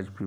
HP